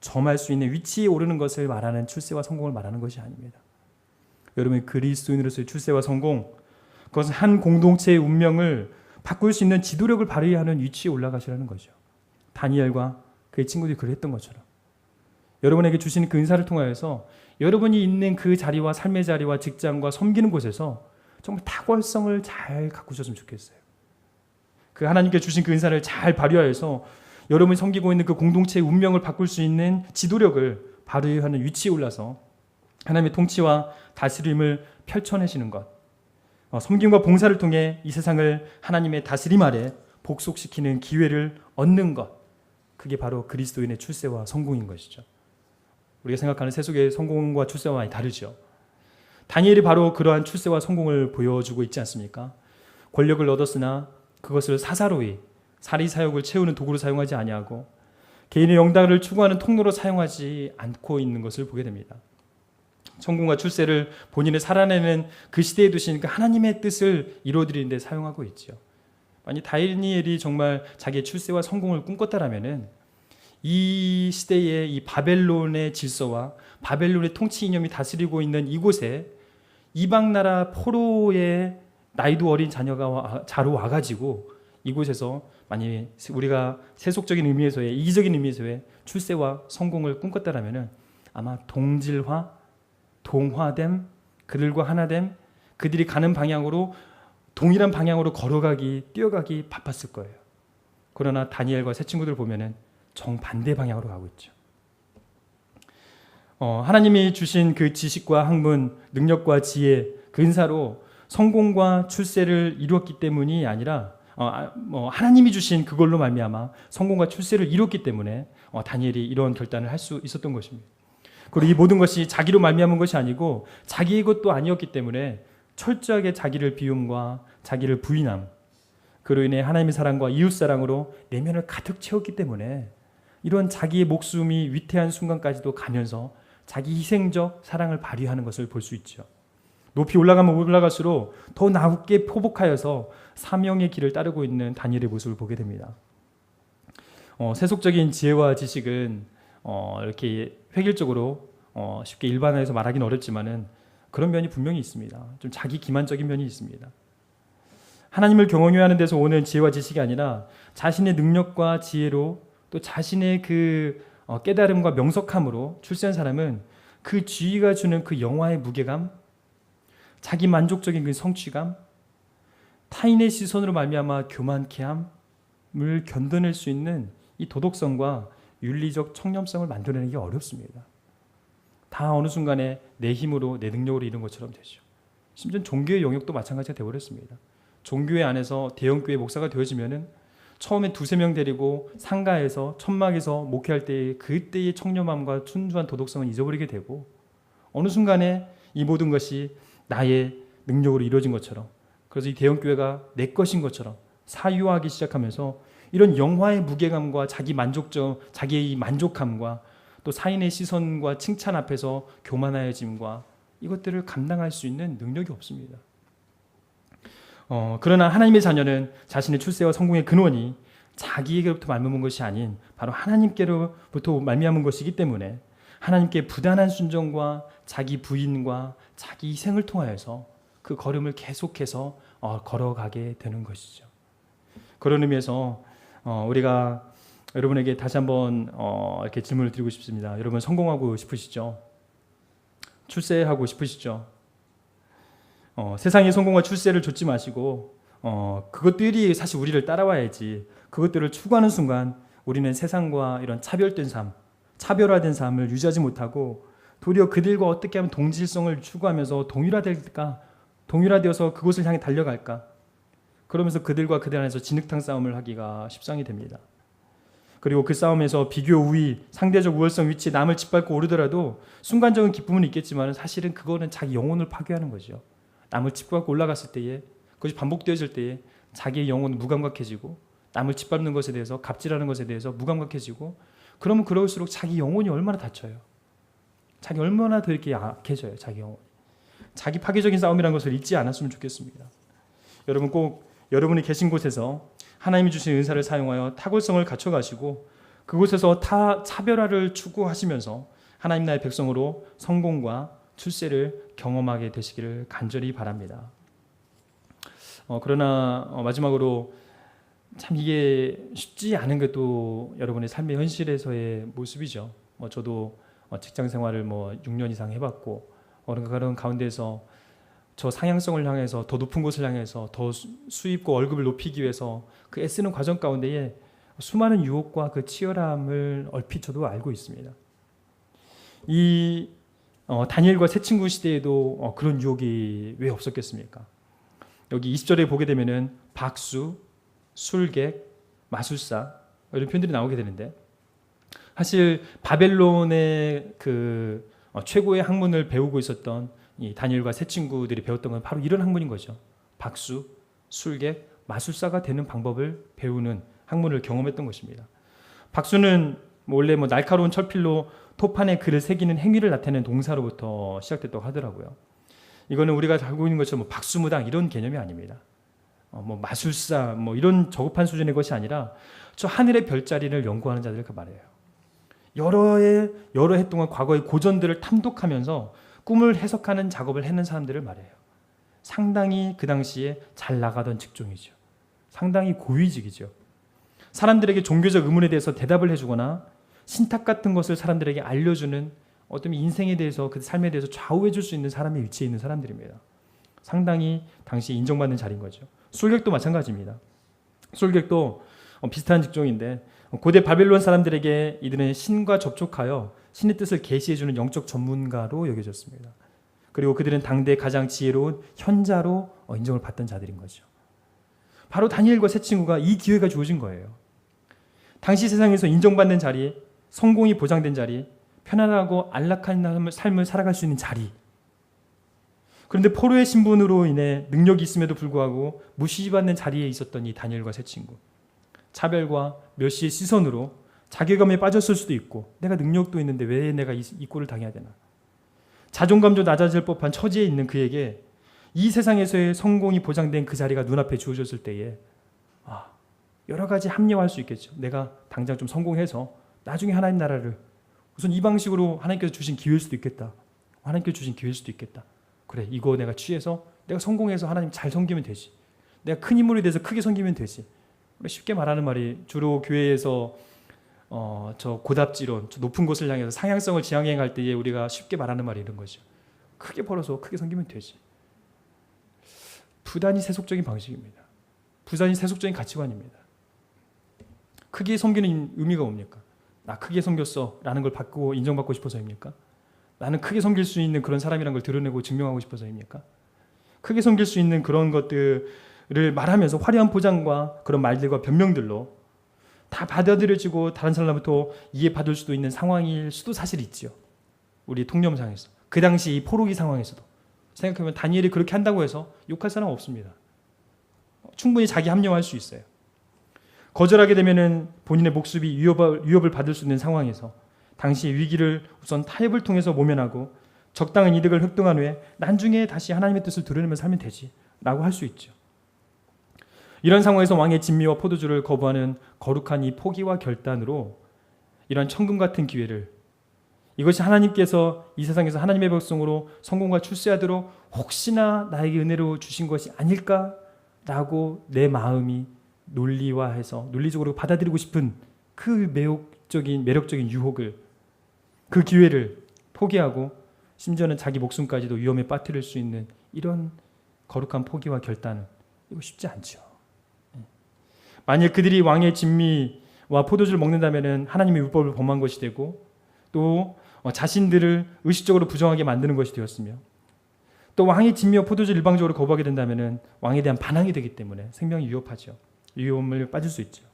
점할 수 있는 위치에 오르는 것을 말하는 출세와 성공을 말하는 것이 아닙니다. 여러분, 그리스도인으로서의 출세와 성공, 그것은 한 공동체의 운명을 바꿀 수 있는 지도력을 발휘하는 위치에 올라가시라는 거죠. 다니엘과 그의 친구들이 그랬던 것처럼 여러분에게 주신 그 은사를 통하여서 여러분이 있는 그 자리와 삶의 자리와 직장과 섬기는 곳에서 정말 탁월성을 잘 가꾸셨으면 좋겠어요. 그 하나님께 주신 그 은사를 잘 발휘하여서 여러분이 섬기고 있는 그 공동체의 운명을 바꿀 수 있는 지도력을 발휘하는 위치에 올라서 하나님의 통치와 다스림을 펼쳐내시는 것, 섬김과 봉사를 통해 이 세상을 하나님의 다스림 아래 복속시키는 기회를 얻는 것, 그게 바로 그리스도인의 출세와 성공인 것이죠. 우리가 생각하는 세속의 성공과 출세와 많이 다르죠. 다니엘이 바로 그러한 출세와 성공을 보여주고 있지 않습니까? 권력을 얻었으나 그것을 사사로이 사리사욕을 채우는 도구로 사용하지 아니하고 개인의 영달을 추구하는 통로로 사용하지 않고 있는 것을 보게 됩니다. 성공과 출세를 본인을 살아내는 그 시대에 두신 그 하나님의 뜻을 이루어드리는 데 사용하고 있죠. 만약 다니엘이 정말 자기의 출세와 성공을 꿈꿨다라면은 이 시대의 이 바벨론의 질서와 바벨론의 통치 이념이 다스리고 있는 이곳에 이방 나라 포로의 나이도 어린 자녀가 자로 와가지고 이곳에서 만약에 우리가 세속적인 의미에서의 이기적인 의미에서의 출세와 성공을 꿈꿨다라면은 아마 동질화, 동화됨, 그들과 하나됨, 그들이 가는 방향으로 동일한 방향으로 뛰어가기 바빴을 거예요. 그러나 다니엘과 새 친구들 보면은 정반대 방향으로 가고 있죠. 하나님이 주신 그 지식과 학문, 능력과 지혜, 그 은사로 성공과 출세를 이루었기 때문이 아니라 하나님이 주신 그걸로 말미암아 성공과 출세를 이뤘기 때문에 다니엘이 이런 결단을 할 수 있었던 것입니다. 그리고 이 모든 것이 자기로 말미암은 것이 아니고 자기의 것도 아니었기 때문에 철저하게 자기를 비움과 자기를 부인함, 그로 인해 하나님의 사랑과 이웃 사랑으로 내면을 가득 채웠기 때문에 이런 자기의 목숨이 위태한 순간까지도 가면서 자기 희생적 사랑을 발휘하는 것을 볼 수 있죠. 높이 올라가면 올라갈수록 더 낮게 포복하여서 사명의 길을 따르고 있는 다니엘의 모습을 보게 됩니다. 세속적인 지혜와 지식은 이렇게 획일적으로 쉽게 일반화해서 말하기는 어렵지만은 그런 면이 분명히 있습니다. 좀 자기 기만적인 면이 있습니다. 하나님을 경외해야 하는 데서 오는 지혜와 지식이 아니라 자신의 능력과 지혜로 또 자신의 그 깨달음과 명석함으로 출세한 사람은 그 지위가 주는 그 영화의 무게감, 자기 만족적인 그 성취감, 타인의 시선으로 말미암아 교만케 함을 견뎌낼 수 있는 이 도덕성과 윤리적 청렴성을 만들어내는 게 어렵습니다. 다 어느 순간에 내 힘으로 내 능력으로 이룬 것처럼 되죠. 심지어 종교의 영역도 마찬가지가 되어버렸습니다. 종교회 안에서 대형교회 목사가 되어지면은 처음에 2-3명 데리고 상가에서 천막에서 목회할 때 그때의 청렴함과 순수한 도덕성을 잊어버리게 되고 어느 순간에 이 모든 것이 나의 능력으로 이루어진 것처럼, 그래서 이 대형교회가 내 것인 것처럼 사유화하기 시작하면서 이런 영화의 무게감과 자기의 이 만족함과 또 사인의 시선과 칭찬 앞에서 교만하여짐과 이것들을 감당할 수 있는 능력이 없습니다. 그러나 하나님의 자녀는 자신의 출세와 성공의 근원이 자기에게로부터 말미암은 것이 아닌 바로 하나님께로부터 말미암은 것이기 때문에 하나님께 부단한 순종과 자기 부인과 자기 희생을 통하여서 그 걸음을 계속해서 걸어가게 되는 것이죠. 그런 의미에서 우리가 여러분에게 다시 한번 이렇게 질문을 드리고 싶습니다. 여러분 성공하고 싶으시죠? 출세하고 싶으시죠? 세상의 성공과 출세를 좇지 마시고 그것들이 사실 우리를 따라와야지, 그것들을 추구하는 순간 우리는 세상과 이런 차별화된 삶을 유지하지 못하고 도리어 그들과 어떻게 하면 동질성을 추구하면서 동일화되어서 그곳을 향해 달려갈까? 그러면서 그들과 그들 안에서 진흙탕 싸움을 하기가 십상이 됩니다. 그리고 그 싸움에서 비교 우위, 상대적 우월성 위치에 남을 짓밟고 오르더라도 순간적인 기쁨은 있겠지만 사실은 그거는 자기 영혼을 파괴하는 거죠. 남을 짓밟고 올라갔을 때에, 그것이 반복되어질 때에 자기의 영혼은 무감각해지고 남을 짓밟는 것에 대해서 갑질하는 것에 대해서 무감각해지고 그러면 그럴수록 자기 영혼이 얼마나 다쳐요. 자기 얼마나 더 이렇게 약해져요. 자기 영혼이. 자기 파괴적인 싸움이라는 것을 잊지 않았으면 좋겠습니다. 여러분 꼭 여러분이 계신 곳에서 하나님이 주신 은사를 사용하여 탁월성을 갖춰가시고 그곳에서 차별화를 추구하시면서 하나님 나라의 백성으로 성공과 출세를 경험하게 되시기를 간절히 바랍니다. 그러나 마지막으로 참 이게 쉽지 않은 것도 여러분의 삶의 현실에서의 모습이죠. 저도 직장 생활을 6년 이상 해봤고 그런 가운데서 저 상향성을 향해서 더 높은 곳을 향해서 더 수입과 월급을 높이기 위해서 그 애쓰는 과정 가운데에 수많은 유혹과 그 치열함을 얼핏 저도 알고 있습니다. 이 다니엘과 새 친구 시대에도 그런 유혹이 왜 없었겠습니까? 여기 20절에 보게 되면은 박수, 술객, 마술사 이런 표현들이 나오게 되는데 사실 바벨론의 그 최고의 학문을 배우고 있었던 이 다니엘과 새 친구들이 배웠던 건 바로 이런 학문인 거죠. 박수, 술객, 마술사가 되는 방법을 배우는 학문을 경험했던 것입니다. 박수는 원래 날카로운 철필로 토판에 글을 새기는 행위를 나타내는 동사로부터 시작됐다고 하더라고요. 이거는 우리가 알고 있는 것처럼 박수무당 이런 개념이 아닙니다. 마술사 이런 저급한 수준의 것이 아니라 저 하늘의 별자리를 연구하는 자들 그 말이에요. 여러 해 동안 과거의 고전들을 탐독하면서 꿈을 해석하는 작업을 해낸 사람들을 말해요. 상당히 그 당시에 잘 나가던 직종이죠. 상당히 고위직이죠. 사람들에게 종교적 의문에 대해서 대답을 해주거나 신탁 같은 것을 사람들에게 알려주는 어떤 인생에 대해서 그 삶에 대해서 좌우해 줄 수 있는 사람의 위치에 있는 사람들입니다. 상당히 당시에 인정받는 자리인 거죠. 술객도 마찬가지입니다. 술객도 비슷한 직종인데 고대 바벨론 사람들에게 이들은 신과 접촉하여 신의 뜻을 계시해주는 영적 전문가로 여겨졌습니다. 그리고 그들은 당대 가장 지혜로운 현자로 인정을 받던 자들인 거죠. 바로 다니엘과 새 친구가 이 기회가 주어진 거예요. 당시 세상에서 인정받는 자리, 성공이 보장된 자리, 편안하고 안락한 삶을 살아갈 수 있는 자리. 그런데 포로의 신분으로 인해 능력이 있음에도 불구하고 무시받는 자리에 있었던 이 다니엘과 새 친구. 차별과 멸시의 시선으로 자괴감에 빠졌을 수도 있고 내가 능력도 있는데 왜 내가 이 꼴을 당해야 되나. 자존감도 낮아질 법한 처지에 있는 그에게 이 세상에서의 성공이 보장된 그 자리가 눈앞에 주어졌을 때에 여러 가지 합리화할 수 있겠죠. 내가 당장 좀 성공해서 나중에 하나님 나라를 우선 이 방식으로 하나님께서 주신 기회일 수도 있겠다. 하나님께서 주신 기회일 수도 있겠다. 그래, 이거 내가 취해서 내가 성공해서 하나님 잘 섬기면 되지. 내가 큰 인물에 대해서 크게 섬기면 되지. 쉽게 말하는 말이 주로 교회에서 저 고답지론, 저 높은 곳을 향해서 상향성을 지향해갈 때에 우리가 쉽게 말하는 말이 이런 거죠. 크게 벌어서 크게 섬기면 되지. 부단히 세속적인 방식입니다. 부단히 세속적인 가치관입니다. 크게 섬기는 의미가 뭡니까? 나 크게 섬겼어 라는 걸 받고 인정받고 싶어서입니까? 나는 크게 섬길 수 있는 그런 사람이라는 걸 드러내고 증명하고 싶어서입니까? 크게 섬길 수 있는 그런 것들을 말하면서 화려한 포장과 그런 말들과 변명들로 다 받아들여지고 다른 사람부터 이해받을 수도 있는 상황일 수도 사실 있죠. 우리 통념상에서. 그 당시 이 포로기 상황에서도. 생각해보면 다니엘이 그렇게 한다고 해서 욕할 사람 없습니다. 충분히 자기 합리화할 수 있어요. 거절하게 되면은 본인의 목숨이 위협을 받을 수 있는 상황에서 당시의 위기를 우선 타협을 통해서 모면하고 적당한 이득을 획득한 후에 나중에 다시 하나님의 뜻을 드러내며 살면 되지 라고 할 수 있죠. 이런 상황에서 왕의 진미와 포도주를 거부하는 거룩한 이 포기와 결단으로 이런 천금 같은 기회를 이것이 하나님께서 이 세상에서 하나님의 백성으로 성공과 출세하도록 혹시나 나에게 은혜로 주신 것이 아닐까라고 내 마음이 논리화해서 논리적으로 받아들이고 싶은 그 매력적인 유혹을 그 기회를 포기하고 심지어는 자기 목숨까지도 위험에 빠뜨릴 수 있는 이런 거룩한 포기와 결단은 이거 쉽지 않죠. 만일 그들이 왕의 진미와 포도주를 먹는다면 하나님의 율법을 범한 것이 되고 또 자신들을 의식적으로 부정하게 만드는 것이 되었으며 또 왕의 진미와 포도주를 일방적으로 거부하게 된다면 왕에 대한 반항이 되기 때문에 생명이 위협하죠. 위험을 빠질 수 있죠.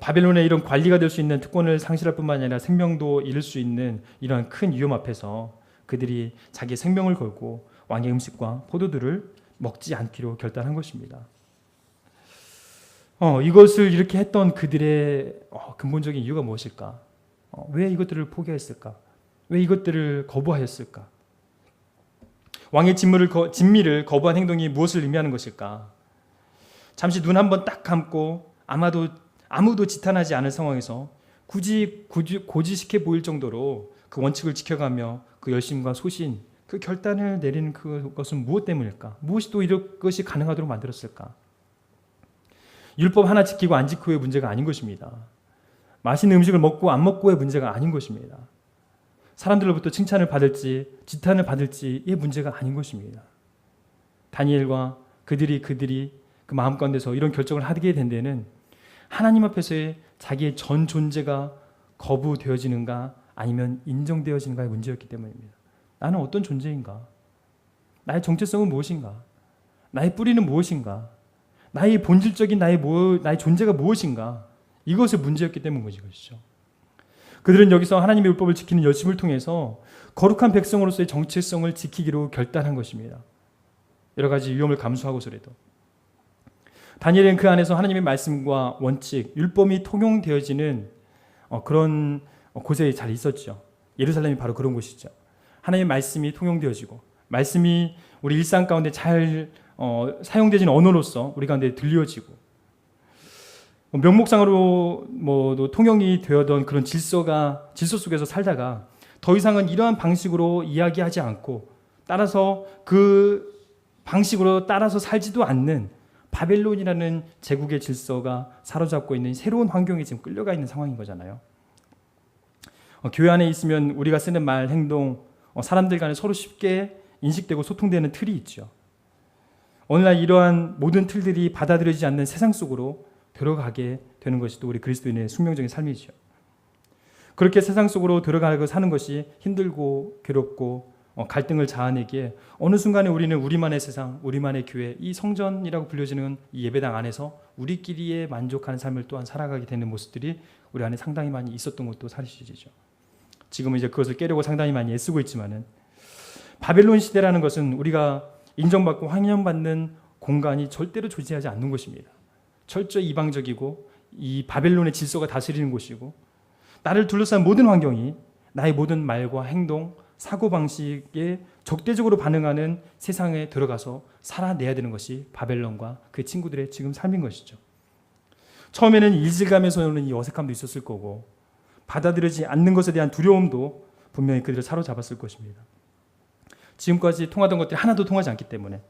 바벨론의 이런 관리가 될 수 있는 특권을 상실할 뿐만 아니라 생명도 잃을 수 있는 이러한 큰 위험 앞에서 그들이 자기의 생명을 걸고 왕의 음식과 포도주를 먹지 않기로 결단한 것입니다. 이것을 이렇게 했던 그들의 근본적인 이유가 무엇일까? 왜 이것들을 포기했을까? 왜 이것들을 거부하였을까? 왕의 진미를 거부한 행동이 무엇을 의미하는 것일까? 잠시 눈 한번 딱 감고 아무도 지탄하지 않을 상황에서 굳이 고지식해 보일 정도로 그 원칙을 지켜가며 그 열심과 소신, 그 결단을 내리는 그것은 무엇 때문일까? 무엇이 또 이런 것이 가능하도록 만들었을까? 율법 하나 지키고 안 지키고의 문제가 아닌 것입니다. 맛있는 음식을 먹고 안 먹고의 문제가 아닌 것입니다. 사람들로부터 칭찬을 받을지 지탄을 받을지의 문제가 아닌 것입니다. 다니엘과 그들이 그 마음 가운데서 이런 결정을 하게 된 데는 하나님 앞에서의 자기의 전 존재가 거부되어지는가 아니면 인정되어지는가의 문제였기 때문입니다. 나는 어떤 존재인가? 나의 정체성은 무엇인가? 나의 뿌리는 무엇인가? 나의 본질적인 나의 존재가 무엇인가? 이것이 문제였기 때문인 것이죠. 그들은 여기서 하나님의 율법을 지키는 열심을 통해서 거룩한 백성으로서의 정체성을 지키기로 결단한 것입니다. 여러 가지 위험을 감수하고서라도 다니엘은 그 안에서 하나님의 말씀과 원칙, 율법이 통용되어지는 그런 곳에 잘 있었죠. 예루살렘이 바로 그런 곳이죠. 하나님의 말씀이 통용되어지고 말씀이 우리 일상 가운데 잘 사용되는 언어로서 우리 가운데 들려지고 명목상으로 통용이 되었던 그런 질서 속에서 살다가 더 이상은 이러한 방식으로 이야기하지 않고 따라서 그 방식으로 따라서 살지도 않는 바벨론이라는 제국의 질서가 사로잡고 있는 새로운 환경에 지금 끌려가 있는 상황인 거잖아요. 교회 안에 있으면 우리가 쓰는 말, 행동, 사람들 간에 서로 쉽게 인식되고 소통되는 틀이 있죠. 오늘날 이러한 모든 틀들이 받아들여지지 않는 세상 속으로 들어가게 되는 것이 또 우리 그리스도인의 숙명적인 삶이죠. 그렇게 세상 속으로 들어가고 사는 것이 힘들고 괴롭고 갈등을 자아내기에 어느 순간에 우리는 우리만의 세상, 우리만의 교회, 이 성전이라고 불려지는 이 예배당 안에서 우리끼리에 만족하는 삶을 또한 살아가게 되는 모습들이 우리 안에 상당히 많이 있었던 것도 사실이죠. 지금은 이제 그것을 깨려고 상당히 많이 애쓰고 있지만은 바벨론 시대라는 것은 우리가 인정받고 환영받는 공간이 절대로 존재하지 않는 것입니다. 철저히 이방적이고 이 바벨론의 질서가 다스리는 곳이고 나를 둘러싼 모든 환경이 나의 모든 말과 행동, 사고방식에 적대적으로 반응하는 세상에 들어가서 살아내야 되는 것이 바벨론과 그 친구들의 지금 삶인 것이죠. 처음에는 일질감에서 오는 이 어색함도 있었을 거고 받아들여지지 않는 것에 대한 두려움도 분명히 그들을 사로잡았을 것입니다. 지금까지 통하던 것들이 하나도 통하지 않기 때문에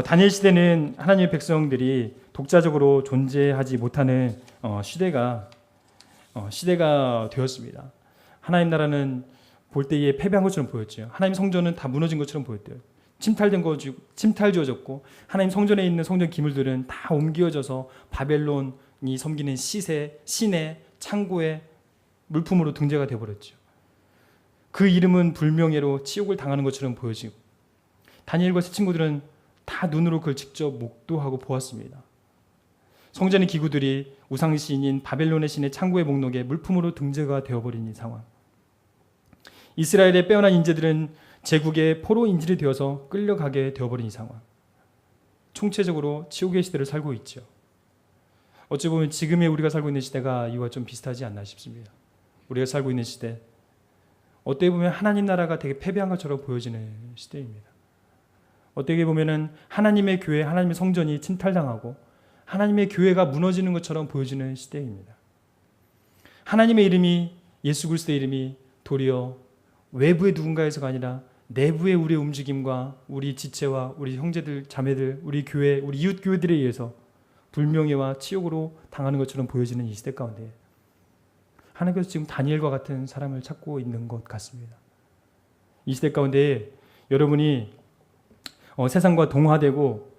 다니엘 시대는 하나님의 백성들이 독자적으로 존재하지 못하는 시대가 되었습니다. 하나님 나라는 볼 때에 패배한 것처럼 보였죠. 하나님 성전은 다 무너진 것처럼 보였대요. 침탈 주어졌고 하나님 성전에 있는 성전 기물들은 다 옮겨져서 바벨론이 섬기는 신의 창고의 물품으로 등재가 되어버렸죠. 그 이름은 불명예로 치욕을 당하는 것처럼 보여지고 다니엘과 세 친구들은 다 눈으로 그걸 직접 목도하고 보았습니다. 성전의 기구들이 우상신인 바벨론의 신의 창고의 목록에 물품으로 등재가 되어버린 이 상황. 이스라엘의 빼어난 인재들은 제국의 포로 인질이 되어서 끌려가게 되어버린 이 상황. 총체적으로 치욕의 시대를 살고 있죠. 어찌 보면 지금의 우리가 살고 있는 시대가 이와 좀 비슷하지 않나 싶습니다. 우리가 살고 있는 시대, 어떻게 보면 하나님 나라가 되게 패배한 것처럼 보여지는 시대입니다. 어떻게 보면은 하나님의 교회, 하나님의 성전이 침탈당하고 하나님의 교회가 무너지는 것처럼 보여지는 시대입니다. 하나님의 이름이, 예수 그리스도의 이름이 도리어 외부의 누군가에서가 아니라 내부의 우리의 움직임과 우리 지체와 우리 형제들, 자매들, 우리 교회, 우리 이웃 교회들에 의해서 불명예와 치욕으로 당하는 것처럼 보여지는 이 시대 가운데 하나님께서 지금 다니엘과 같은 사람을 찾고 있는 것 같습니다. 이 시대 가운데 여러분이 세상과 동화되고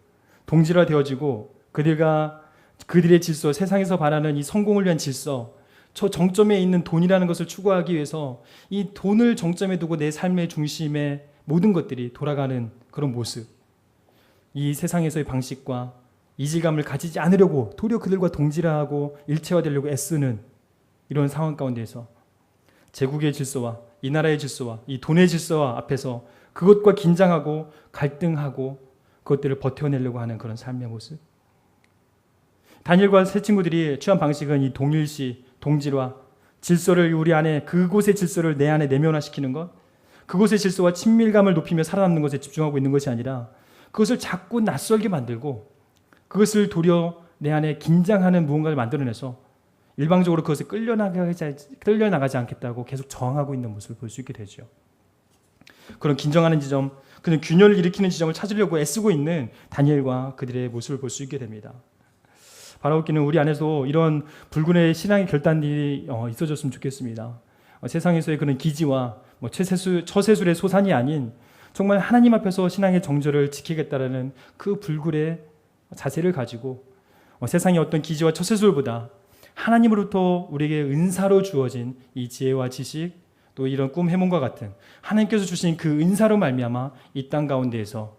동질화되어지고 그들의 질서, 세상에서 바라는 이 성공을 위한 질서, 저 정점에 있는 돈이라는 것을 추구하기 위해서 이 돈을 정점에 두고 내 삶의 중심에 모든 것들이 돌아가는 그런 모습, 이 세상에서의 방식과 이질감을 가지지 않으려고 도리어 그들과 동질화하고 일체화되려고 애쓰는 이런 상황 가운데에서 제국의 질서와 이 나라의 질서와 이 돈의 질서와 앞에서 그것과 긴장하고 갈등하고 그것들을 버텨내려고 하는 그런 삶의 모습. 다니엘과 세 친구들이 취한 방식은 이 동일시, 동질화, 질서를 우리 안에, 그곳의 질서를 내 안에 내면화시키는 것, 그곳의 질서와 친밀감을 높이며 살아남는 것에 집중하고 있는 것이 아니라 그것을 자꾸 낯설게 만들고 그것을 도려 내 안에 긴장하는 무언가를 만들어내서 일방적으로 그것에 끌려나가지 않겠다고 계속 저항하고 있는 모습을 볼 수 있게 되죠. 그런 긴장하는 지점, 그런 균열을 일으키는 지점을 찾으려고 애쓰고 있는 다니엘과 그들의 모습을 볼 수 있게 됩니다. 바라옵기는 우리 안에서 이런 불군의 신앙의 결단들이 있어졌으면 좋겠습니다. 세상에서의 그런 기지와 처세술의 소산이 아닌 정말 하나님 앞에서 신앙의 정절을 지키겠다라는 그 불굴의 자세를 가지고 세상의 어떤 기지와 처세술보다 하나님으로부터 우리에게 은사로 주어진 이 지혜와 지식, 또 이런 꿈 해몽과 같은 하나님께서 주신 그 은사로 말미암아 이 땅 가운데에서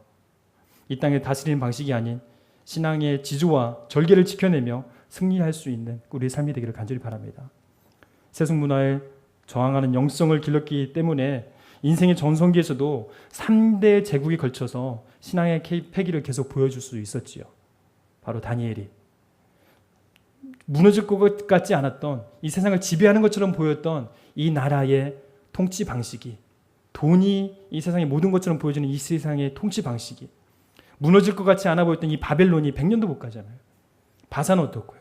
이 땅을 다스리는 방식이 아닌 신앙의 지조와 절개를 지켜내며 승리할 수 있는 우리의 삶이 되기를 간절히 바랍니다. 세속 문화에 저항하는 영성을 길렀기 때문에 인생의 전성기에서도 3대 제국에 걸쳐서 신앙의 패기를 계속 보여줄 수 있었지요. 바로 다니엘이 무너질 것 같지 않았던, 이 세상을 지배하는 것처럼 보였던 이 나라의 통치 방식이, 돈이 이 세상의 모든 것처럼 보여지는 이 세상의 통치 방식이 무너질 것 같지 않아 보였던 이 바벨론이 100년도 못 가잖아요. 바사는 어떻고요?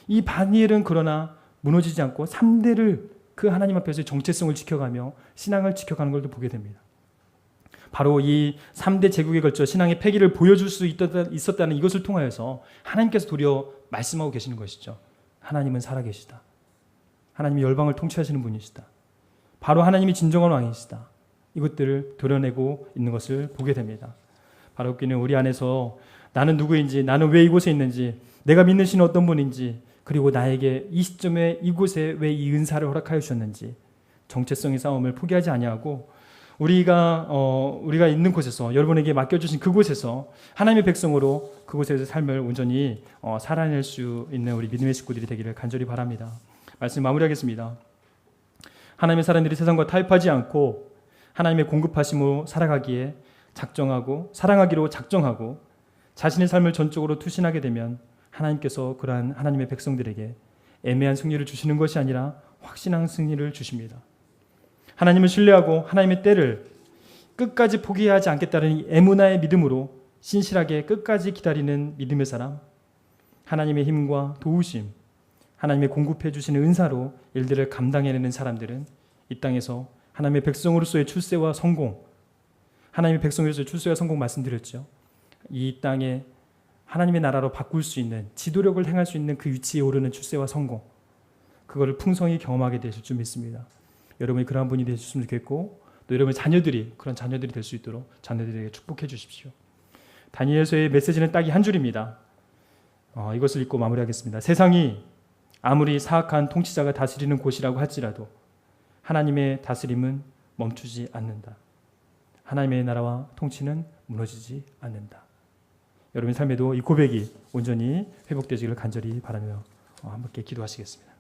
이 다니엘은 그러나 무너지지 않고 3대를 그 하나님 앞에서 정체성을 지켜가며 신앙을 지켜가는 걸 보게 됩니다. 바로 이 3대 제국에 걸쳐 신앙의 패기를 보여줄 수 있었다는 이것을 통하여서 하나님께서 도리어 말씀하고 계시는 것이죠. 하나님은 살아계시다. 하나님이 열방을 통치하시는 분이시다. 바로 하나님이 진정한 왕이시다. 이것들을 도려내고 있는 것을 보게 됩니다. 바로 그는 우리 안에서 나는 누구인지, 나는 왜 이곳에 있는지, 내가 믿는 신은 어떤 분인지, 그리고 나에게 이 시점에 이곳에 왜 이 은사를 허락하여 주셨는지 정체성의 싸움을 포기하지 아니하고 우리가 있는 곳에서, 여러분에게 맡겨주신 그곳에서 하나님의 백성으로 그곳에서 삶을 온전히 살아낼 수 있는 우리 믿음의 식구들이 되기를 간절히 바랍니다. 말씀 마무리하겠습니다. 하나님의 사람들이 세상과 타협하지 않고 하나님의 공급하심으로 살아가기에 사랑하기로 작정하고 자신의 삶을 전적으로 투신하게 되면 하나님께서 그러한 하나님의 백성들에게 애매한 승리를 주시는 것이 아니라 확신한 승리를 주십니다. 하나님을 신뢰하고 하나님의 때를 끝까지 포기하지 않겠다는 이 에무나의 믿음으로 신실하게 끝까지 기다리는 믿음의 사람, 하나님의 힘과 도우심, 하나님의 공급해 주시는 은사로 일들을 감당해내는 사람들은 이 땅에서 하나님의 백성으로서의 출세와 성공, 하나님의 백성으로서의 출세와 성공 말씀드렸죠. 이 땅에 하나님의 나라로 바꿀 수 있는, 지도력을 행할 수 있는 그 위치에 오르는 출세와 성공, 그거를 풍성히 경험하게 되실 줄 믿습니다. 여러분이 그러한 분이 되셨으면 좋겠고, 또 여러분의 자녀들이 그런 자녀들이 될 수 있도록 자녀들에게 축복해 주십시오. 다니엘서의 메시지는 딱 이 한 줄입니다. 이것을 읽고 마무리하겠습니다. 세상이 아무리 사악한 통치자가 다스리는 곳이라고 할지라도 하나님의 다스림은 멈추지 않는다. 하나님의 나라와 통치는 무너지지 않는다. 여러분의 삶에도 이 고백이 온전히 회복되시기를 간절히 바라며 함께 기도하시겠습니다.